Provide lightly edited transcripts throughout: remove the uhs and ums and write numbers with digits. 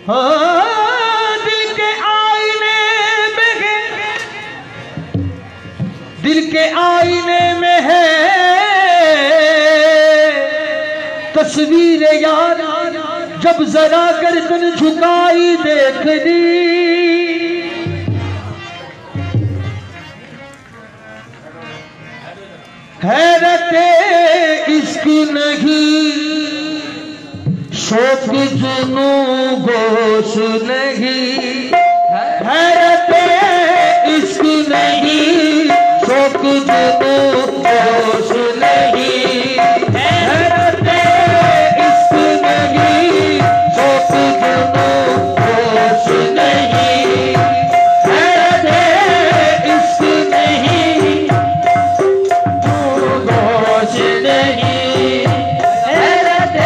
दिल के आईने में है तस्वीर यार, जब जरा गर्दन झुकाई देख ली। हैरत इश्क नहीं, शौक जुनू गोश नहीं। हैरत इश्क नहीं, शौक जुनू गोश नहीं। हैरत इश्क नहीं, शौक जुनू गोश नहीं। हैरत इश्क नहीं, गोश नहीं। हैरत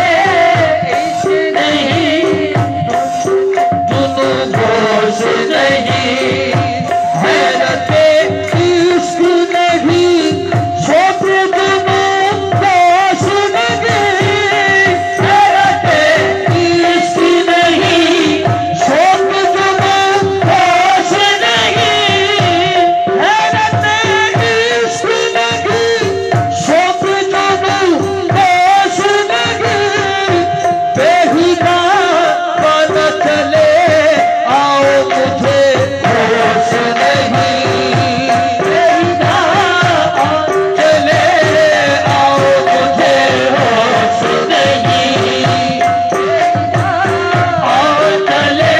इश्क नहीं, जुनू गोश नहीं। हैरत इश्क नहीं, शौक जुनू गोश नहीं। हैरत इश्क नहीं, शौक जुनू गोश नहीं। हैरत इश्क नहीं, शौक जुनू गोश नहीं। बेहुदा पन चले आओ मुझे होश नहीं। बेहुदा चले आओ मुझे होश नहीं। आओ चले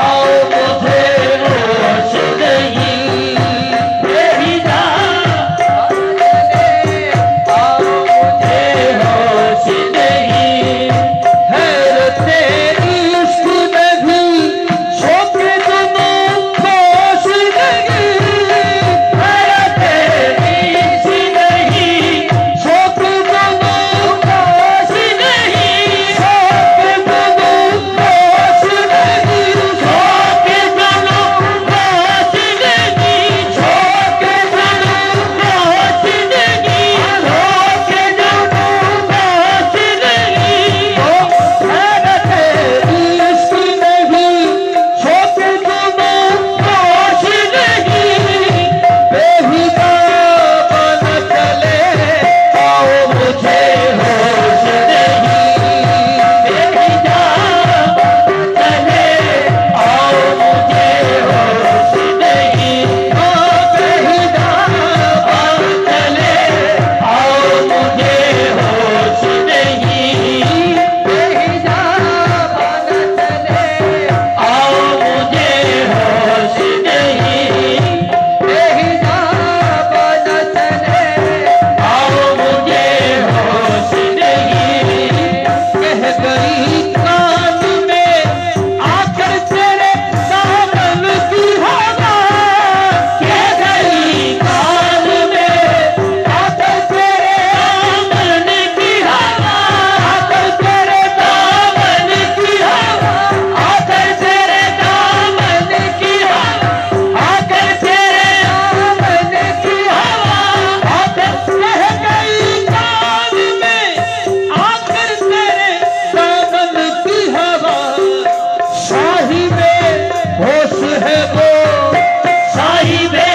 आओ मुझे होश नहीं। बेहुदा चले आओ मुझे होश नहीं। हैरत इश्क नहीं, शौक जुनू गोश नहीं। हैरत इश्क नहीं, शौक जुनू गोश नहीं। शौक जुनू गोश नहीं। शौक जुनू गोश नहीं। शौक जुनू गोश नहीं। शौक जुनू गोश नहीं। हैरत इश्क नहीं, शौक जुनू गोश नहीं। बेहुदा बन चले आओ मुझे होश नहीं। बेहुदा चले आओ मुझे होश नहीं। बेहुदा बन चले आओ मुझे होश नहीं। बेहुदा बन चले आओ मुझे होश नहीं। बेहुदा बन चले आओ मुझे होश नहीं। कह गई कान में आकर तेरे दामन की हवा। कह गई कान में आकर तेरे दामन की हवा। आकर तेरे दामन की हवा। आकर तेरे दामन की हवा। आकर तेरे दामन की हवा। आकर कह गई कान में आकर तेरे दामन की हवा। साहिबे होश है वो, साहिबे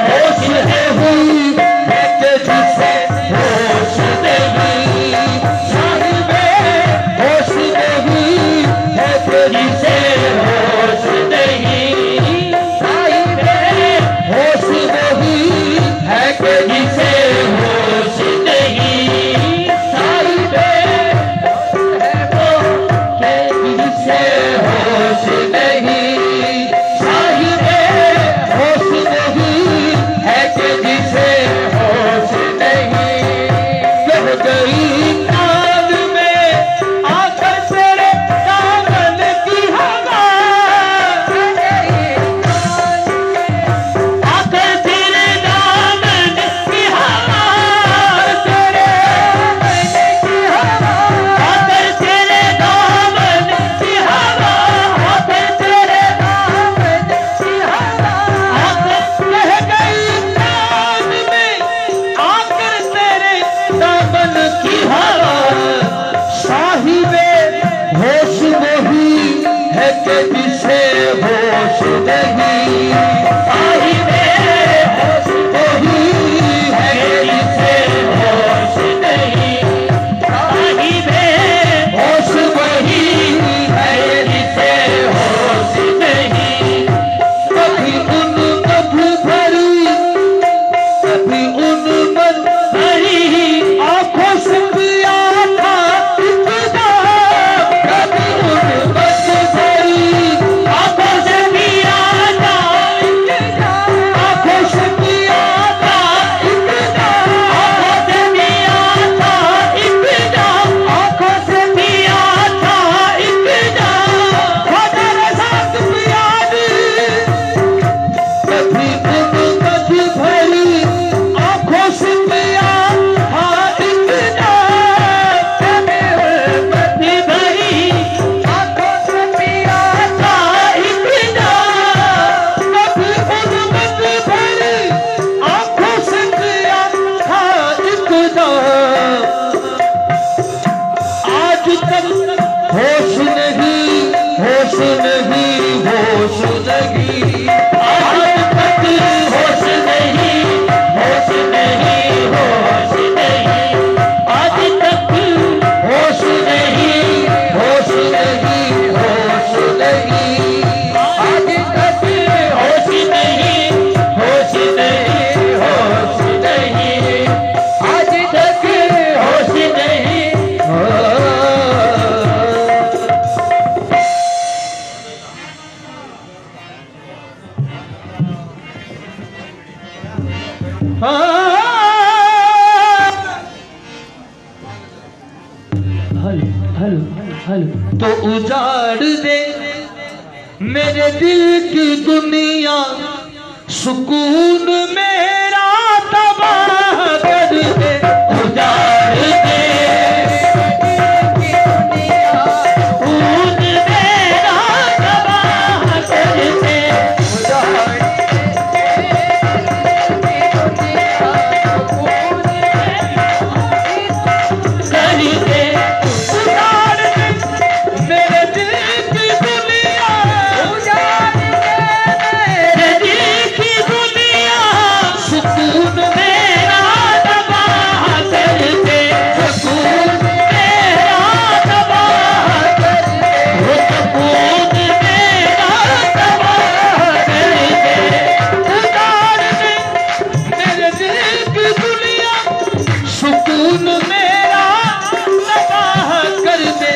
होश है हुई है कि जिसे होश नहीं। साहिबे होश नहीं है कि जिसे होश नहीं। साहिबे होश नहीं है कि जिसे होश नहीं। साहिबे है वो कि जिसे होश नहीं। साहिबे होश नहीं है कि जिसे होश नहीं। कह गई कान में आकर तेरे दामन की हवा। आकर तेरे दामन की हवा। तो उजाड़ दे मेरे दिल की दुनिया, सुकून मेरा तबाह कर दे। उजाड़ दे सुकून मेरा तबाह कर दे।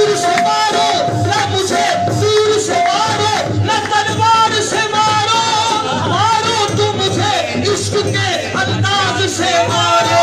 तीर से मारो, ना मुझे तीर से मारो, ना तलवार से मारो, मारो तो मुझे इश्क के अंदाज से मारो।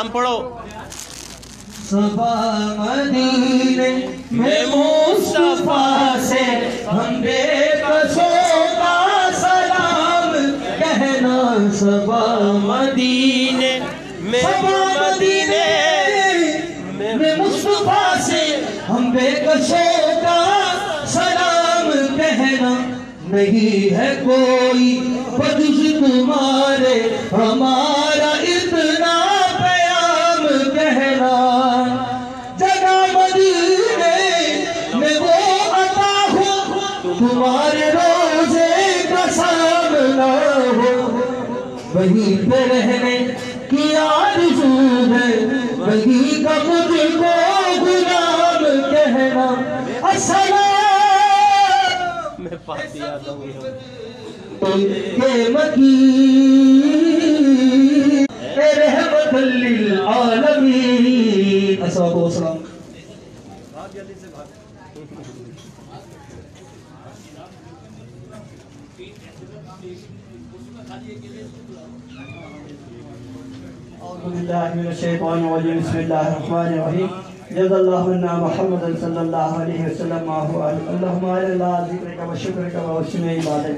हम पढ़ो। सबा मदीने में मुस्तफा से हम बेकसों का सलाम कहना। सबा मदीने में मदीने में मुस्तफा से हम बेकसों का सलाम कहना। नहीं है कोई बजुज तुम्हारे हमारा इतना प्याम कहना। जगह मदीने में वो अता हो तुम्हारे रोजे का सामना हो। वहीं पे रहने की आरज़ू है वहीं का मुझको गुलाम कहना। अस्सलाम मैं पाती आता हूँ के मकी रहमतुल लिल आलमीन। अस्सलाम वालेकुम। बिस्मिल्लाहिर्रहमानिर्रहीम। जज़ल्लाहु अन्ना मुहम्मदन सल्लल्लाहु अलैहि वसल्लम अल्लाहुम्मा अला ज़िक्रिका व शुक्रिका व हुस्नि इबादतिक।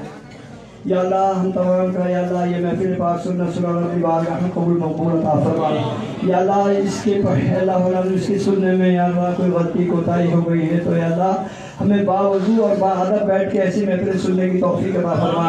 या अल्लाह हम तमाम का या अल्लाह ये महफिल पाक सुन्नत सुनाने की बारगाह में कबूल मकबूल अता फरमा। या अल्लाह इसके अल्लाह इसके सुनने में या अल्लाह कोई गलती कोताही हो गई है तो या अल्लाह हमें बावजूद और बाअदब बैठ के ऐसी महफिल सुनने की तौफीक अता फरमा।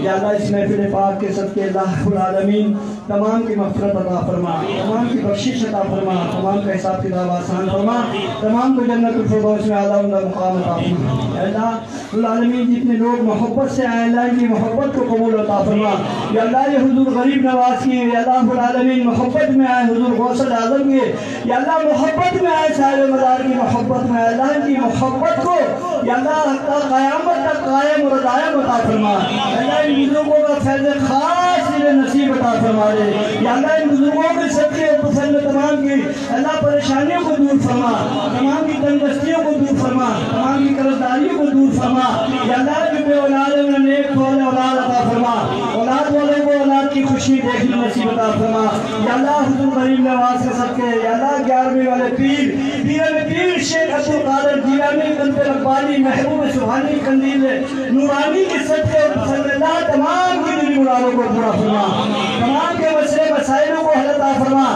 या अल्लाह इस महफिल पाक के सदके अल्लाहुल आलमीन तमाम की मग़फ़िरत अता फरमा, तमाम की बख्शिश अता फरमा, तमाम का हिसाब किताब आसान फरमा, तमाम को जन्नतुल फ़िरदौस में आला उम्दा मुक़ाम अता फरमा। अल्लाहुल आलमीन जितने लोग मोहब्बत से आए अल्लाह इनकी मोहब्बत को कबूल अता फरमा। या अल्लाह ये हुज़ूर गरीब नवाज़ की या अल्लाहुल आलमीन मोहब्बत में आए हुज़ूर गौसल आज़म के या अल्लाह मोहब्बत में आए साहिब मज़ार की मोहब्बत में अल्लाह की मोहब्बत को या अल्लाह क़यामत तक कायम और दायम अता फरमा। अल्लाह इन बुजुर्गों का फैज़ ख़ास नसीब अता फरमा दे। या अल्लाह इन बुजुर्गों के सदके और पसंद तमाम की अल्लाह परेशानियों को दूर फरमा, तमाम की तंगदस्तियों को दूर फरमा, तमाम की कर्जदारियों को दूर फरमा। या अल्लाह जो बे औलाद है नेक औलाद अता फरमा, औलाद वालों को औलाद की खुशी देखने नसीब अता फरमा। या अल्लाह हुज़ूर गरीब नवाज़ के सदके या अल्लाह 11वीं वाले पीर शेख अब्दुल कादिर जीलानी कंद रब्बानी महबूब सुभानी कंदील नूरानी के सदके और पसंद अल्लाह तमाम की दिली मुरादों को पूरा फरमा, तमाम के मसले मसाइलों को हल अता फरमा।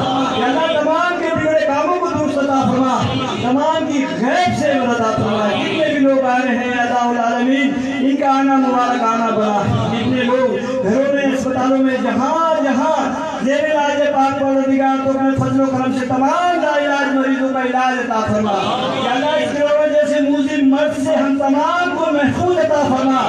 या अल्लाह तमाम के बिगड़े कामों को दुरुस्त अता फरमा, तमाम की गैब से मदद अता फरमा। जितने भी लोग आ रहे हैं अल्लाहुल आलमीन इनका आना मुबारक आना बना। जितने लोग घरों में अस्पतालों में जहाँ जहाँ जेर इलाज पाक परवरदिगार तो अपने फजल करम से तमाम लाइलाज मरीजों का इलाज अता फरमा। या अल्लाह इस कोरोना जैसे मुज़िम मर्द से हम तमाम को महफूज अता फरमा।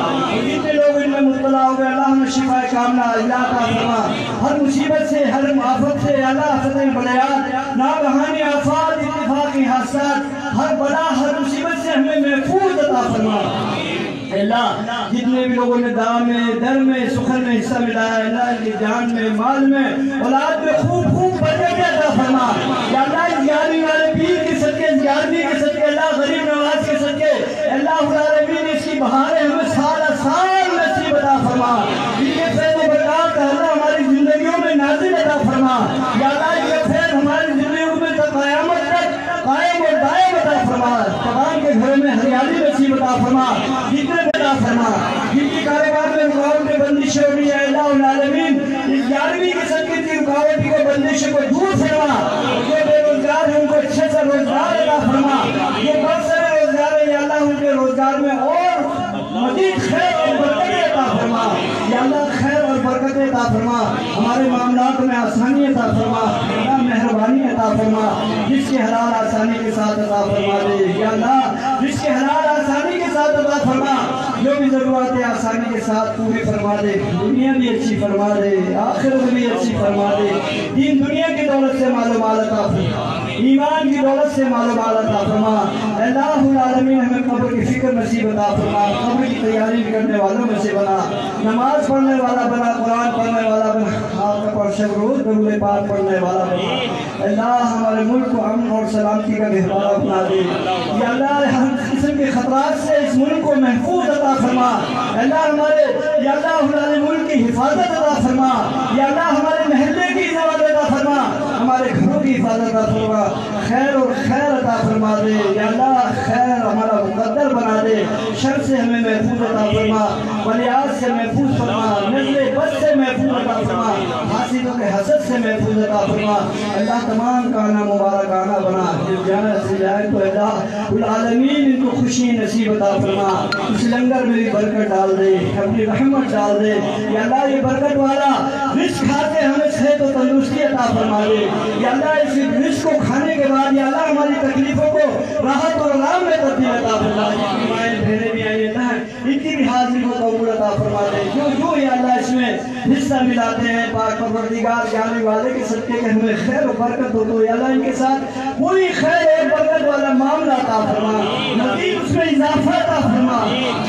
जितने लोग इनमें मुब्तला हो गए अल्लाह हमें शिफा कामना अल्लाह अता फरमा। हर मुसीबत से हर आफत से अल्लाह आफत बलायात नागहानी आफात इत्तिफाकी हादसात हर बला हर मुसीबत से हमें महफूज अता फरमा। अल्लाह जितने भी लोगों ने दाम में दर में सुखन में हिस्सा मिलाया अल्लाह की जान में माल में औलाद में खूब बरकत अता फरमा। या अल्लाह 11वीं वाले पीर के सदके 11वीं के सदके अल्लाह गरीब नवाज के सदके अल्लाहुल आलमीन इसकी बहारें हमें साल नसीब अता फरमा। इनके फैज़ बरकत अल्लाह हमारी जिंदगियों में नाज़िल अता फरमा। या अल्लाह ये फैज़ हमारी जिंदगियों में क़यामत तक कायम और दायम अता फरमा। तमाम के घरों में हरियाली नसीब अता फरमा, जितने अता फरमा जिनकी कारोबार में रुकावटें बंदिशें हो रही है अल्लाहुल आलमीन इस 11वीं के सदके की रुकावट को बंदिशों को दूर फरमा। जो बेरोजगार है उनको अच्छे से रोजगार अता फरमा। जो बहुत सारे रोजगार है या अल्लाह उनके रोजगार में और मजीद खैर और बरकत अता फरमा। या अल्लाह खैर और बरकत अता फरमा, हमारे मामलात में आसानी अता फरमा, मेहरबानी अता फरमा, जिसके हलाल आसानी के साथ अता फरमा दे। या अल्लाह जिसके हलाल आसानी के साथ अता फरमा, जो भी जरूरत है आसानी के साथ पूरी फरमा दे। दुनिया भी अच्छी फरमा दे, आखिरत भी अच्छी फरमा दे। दीन दुनिया की दौलत से मालूमात अता फरमा, ईमान की दौलत से मालूमात अता फरमा। अल्लाहुल आलमीन हमें कब्र की फिक्र नसीब अता फरमा, कब्र की तैयारी करने वालों में से बना, नमाज पढ़ने वाला बना, कुरान पढ़ने वाला बना, शब रोज दरूद पाक पढ़ने वाला बना। अल्लाह हमारे मुल्क को अमन और सलामती का गहवारा बना दे। या अल्लाह हर किस्म के खतरात से इस मुल्क को महफूज अता फरमा। अल्लाह हमारे या अल्लाह मुल्क की हिफाजत अता फरमा। या अल्लाह हमारे महल्ले की हिफाजत अता फरमा, हमारे घरों हिफाजत अता फरमा, खैर और खैर अता फरमा दे या अल्लाह, खैर हमारा मुकद्दर बना दे, शर से हमें महफूज अता फरमा, बलियात से महफूज फरमा, नज़्ले बद से महफूज अता फरमा, हासिदों के हसद से महफूज अता फरमा। अल्लाह तमाम का आना मुबारक आना बना, जब जाना से जाए तो अल्लाह कुल आलमीन इनको खुशी नसीब अता फरमा, इस लंगर में भी बरकत डाल दे, अपनी रहमत डाल दे या अल्लाह, ये बरकत वाला रिस्क खाते हमें सेहत और तंदुरुस्ती अता फरमा दे या अल्लाह, इस रिस्क को खाने के बाद या अल्लाह हमारी तकलीफों को राहत और आराम में तब्दील अता फरमा दे। माएँ बहनें भी आई अल्लाह, इनकी भी हाजिरी को कबूल अता फरमा दे, जो जो या अल्लाह इसमें हिस्सा मिलाते हैं, पाक परवरदिगार जाने वाले के सदके के हमें खैर और बरकत हो तो या अल्लाह इनके साथ पूरी खैर और बरकत वाला मामला अता फरमा, मज़ीद उसमें इजाफा अता फरमा,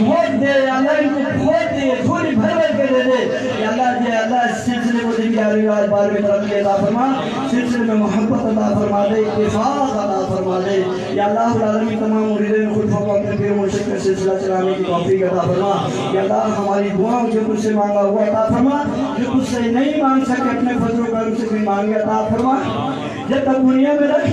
बहुत दे या अल्लाह, इनको बहुत दे, थोड़ी भर भर के दे दे या अल्लाह, ये अल्लाह इस सिलसिले को दिन जारी रात बार में तरक्की अता फरमा, सिलसिले में मोहब्बत अता फरमा दे, इत्तेफाक अता फरमा दे या अल्लाह रब्बुल आलमीन, तमाम मुरीदीन खुद को अपने पीर मुर्शिद का सिलसिला चलाने की तौफीक अता फरमा या अल्लाह, हमारी दुआओं जो कुछ से मांगा हुआ अता फरमा, जो कुछ से नहीं मांग सके अपने फजल करम से भी मांगे अता फरमा, जब तक दुनिया में रख,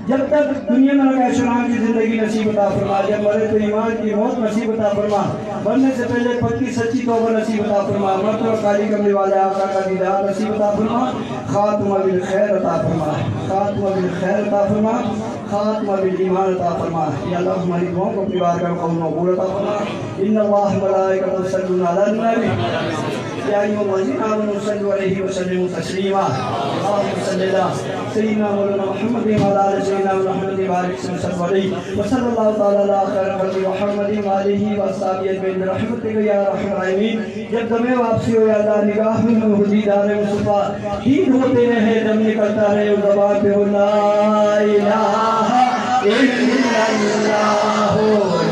जब तक दुनिया में लगा शुराम की जिंदगी नसीब अता फरमा, जब मरे तो ईमान की मौत नसीब अता फरमा, मरने से पहले पक्की सच्ची तौबा नसीब अता फरमा, मरते और काली कमरे वाले आका का दीदार नसीब अता फरमा, खात्मा बिल खैर अता फरमा, खात्मा बिल खैर अता फरमा, खात्मा बिल ईमान अता फरमा या अल्लाह, हमारी दुआओं को अपनी बारगाह में कबूल मकबूल अता फरमा। इन्नल्लाह व मलाइकतहु युसल्लूना अलन नबी या अय्युहल्लज़ीना आमनू सल्लु अलैहि व सल्लिमू तस्लीमा। अल्लाहुम्मा सल्लि अला सय्यिदिना मौलाना मुहम्मदिन व अला आलि सय्यिदिना मुहम्मदिन व बारिक वसल्लम व सल्लल्लाहु तआला अला खैरिल खल्क़ि मुहम्मदिन व आलिहि व अस्हाबिहि अजमईन बिरहमतिका या अरहमर राहिमीन। जब दमे वापसी हो या अल्लाह, निगाह में दीदार मुस्तफा, दीद होते रहे, दम निकलता रहे, उस ज़बान पे हो ला इलाहा इल्लल्लाह,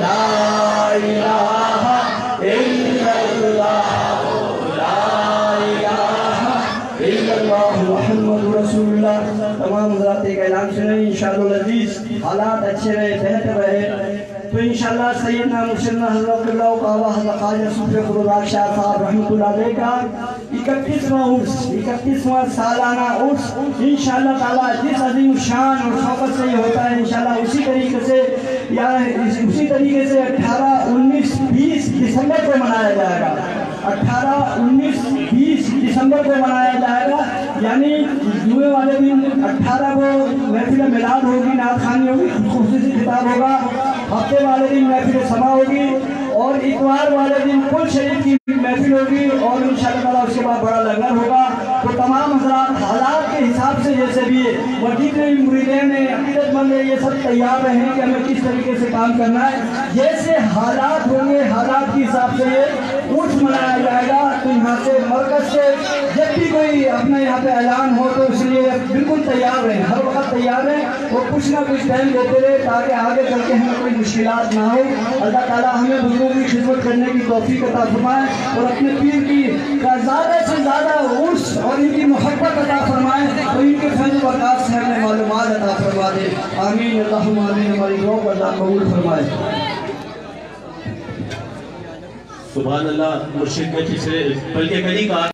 ला इलाहा इल्लल्लाह, मुहम्मद रसूलुल्लाह। तमाम हज़रात का ऐलान सुने, इंशाअल्लाह अज़ीज़ हालात अच्छे रहे, बेहतर रहे तो इंशाअल्लाह सैयदना मुर्शिदना हज़रत ख्वाजा सूफी खुर्रम शाह साहब रहमतुल्लाह अलैह का 31वां सालाना उर्स इंशाअल्लाह ताला जिस अज़ीम शान और शौकत से ये होता है, इंशाअल्लाह उसी तरीके से 18, 19, 20 दिसंबर को मनाया जाएगा। 18, 19, 20 दिसंबर को मनाया जाएगा, यानी जुमे वाले दिन 18 को महफिल मिलाद होगी, नात खानी होगी, खुसूसी खिताब होगा, हफ्ते वाले दिन महफिल समा होगी और इतवार वाले दिन कुल शरीफ की महफिल होगी और इंशाअल्लाह उसके बाद बड़ा लंगर होगा। तो तमाम हज़रात हालात के हिसाब से जैसे भी मस्जिद में मुरीदीन अकीदतमंद ये सब तैयार रहें कि हमें किस तरीके से काम करना है, जैसे हालात होंगे हालात के हिसाब से ये उर्स मनाया जाएगा। तो यहाँ से मरकज से जब भी कोई अपने यहाँ पे ऐलान हो तो इसलिए बिल्कुल तैयार रहें, हर वक्त तैयार रहें और कुछ ना कुछ टाइम देते रहे ताकि आगे चल के हमें कोई मुश्किलात ना हो। अल्लाह ताला हमें बुजुर्गों की खिदमत करने की तौफीक अता फरमाए और अपने पीर की ज़्यादा से ज़्यादा उर्स और इनकी मोहब्बत अता फरमाए और इनके फैज़ बरक़ात से हमें मालूमात अता फरमा दे। आमीन अल्लाहुम्मा आमीन। हमारी दुआ को अल्लाह कबूल फरमाए। सुभान अल्लाह। मुर्शिद ने पिछले बल्कि कहीं कहा